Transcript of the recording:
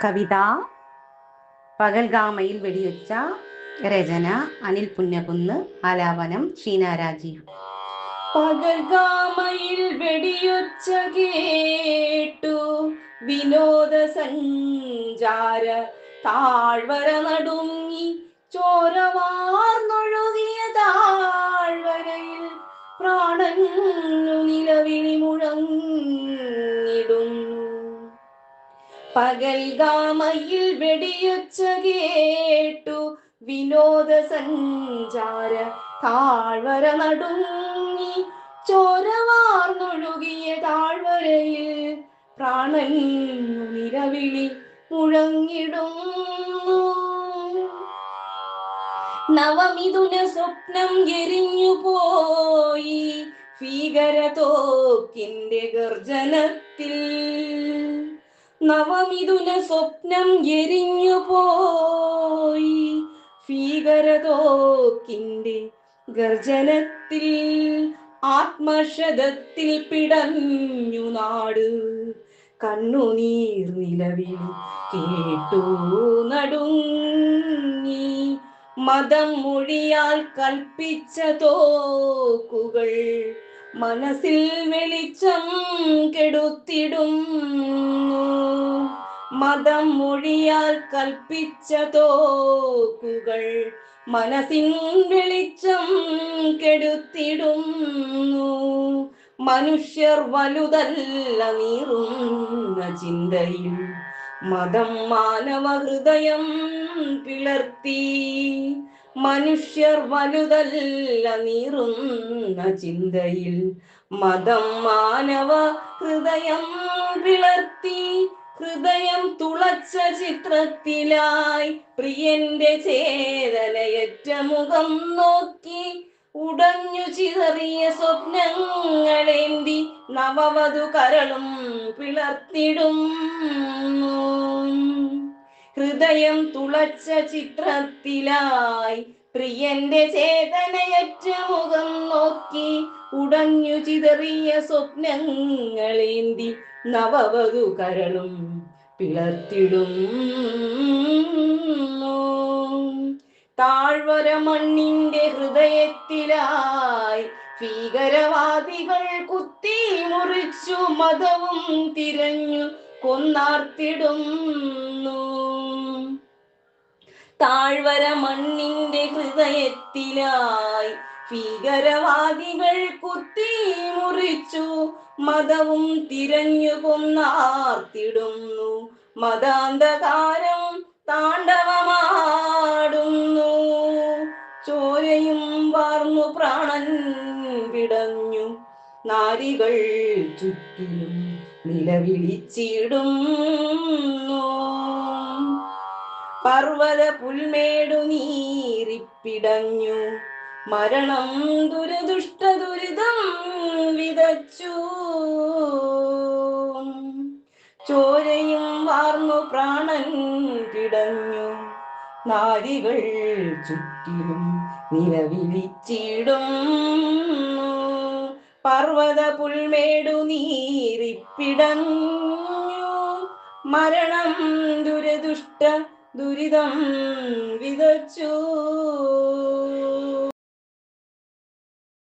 കവിത പകൽഗാമയിൽ വെടിവെച്ച. രചന അനിൽ പുന്നകുന്ന്. ആലാപനം ഷീന രാജീവ്. പകൽഗാമയിൽ വെടിയൊച്ച കേട്ടു വിനോദ സഞ്ചാര താഴ്വര നടുങ്ങി ചോരവാർന്നൊഴുകിയ താഴ്വരയിൽ പ്രാണനു നിലവിളി മുഴങ്ങിടുന്നു. പകൽഗാമയിൽ വെടിയൊച്ച കേട്ടു വിനോദ സഞ്ചാര താഴ്വര നടുങ്ങി ചോരവാർന്നൊഴുകിയ താഴ്വരയിൽ പ്രാണനു നിലവിളി മുഴങ്ങിടുന്നു. നവമിഥുന സ്വപ്നം എരിഞ്ഞു പോയി ഭീകരതോക്കിന്റെ ഗർജനത്തിൽ. നവമിഥുന സ്വപ്നം എരിഞ്ഞു പോയി ഭീകരതോക്കിന്റെ ഗർജനത്തിൽ. ആത്മക്ഷതത്തിൽ പിടഞ്ഞു നാട് കണ്ണുനീർ നിലവിളി കേട്ടു നടുങ്ങി. മതം മൊഴിയാൽ കൽപ്പിച്ച തോക്കുകൾ മനസ്സിൽ വെളിച്ചം കെടുത്തിടുന്നു. മതം മൊഴിയാൽ കൽപ്പിച്ച തോക്കുകൾ മനസ്സിൻ വെളിച്ചം കെടുത്തിടുന്നു. മനുഷ്യർ വലുതല്ല നീറുന്ന ചിന്തയിൽ മതം മാനവ ഹൃദയം പിളർത്തി. മനുഷ്യർ വലുതല്ല നീറുന്ന ചിന്തയിൽ മതം മാനവ ഹൃദയം പിളർത്തി. ഹൃദയം തുളച്ച ചിത്രത്തിലായി പ്രിയന്റെ ചേതനയറ്റ മുഖം നോക്കി ഉടഞ്ഞു ചിതറിയ സ്വപ്നങ്ങളേന്തി നവവധു കരളും പിളർത്തിടുന്നു. ഹൃദയം തുളച്ച ചിത്രത്തിലായി പ്രിയന്റെ ചേതനയറ്റ മുഖം നോക്കി ഉടഞ്ഞു ചിതറിയ സ്വപ്നങ്ങളേന്തി നവവധു കരളും പിളർത്തിടുന്നു. താഴ്വര മണ്ണിന്റെ ഹൃദയത്തിലായി ഭീകരവാദികൾ കുത്തി മുറിച്ചു മതവും തിരഞ്ഞു കൊന്നാർത്തിടുന്നു. താഴ്വര മണ്ണിന്റെ ഹൃദയത്തിലായി ഭീകരവാദികൾ കുത്തി മുറിച്ചു മതവും തിരഞ്ഞു കൊന്നാർത്തിടുന്നു. മതാന്ധകാരം താണ്ഡവമാടുന്നു. ചോരയും വാർന്നു പ്രാണൻ പിടഞ്ഞു നാരികൾ ചുറ്റിലും നിലവിളിച്ചിടുന്നു. പർവ്വത പുൽമേടു നീറിപ്പിടഞ്ഞു മരണം ദുരിതം വിതച്ചു. ചോരയും വാർന്നു പ്രാണൻ പിടഞ്ഞു നാരികൾ ചുറ്റിലും നിലവിളിച്ചിടുന്നു. പർവ്വത പുൽമേടു നീറിപ്പിടഞ്ഞു മരണം ദുരിതം വിതച്ചു.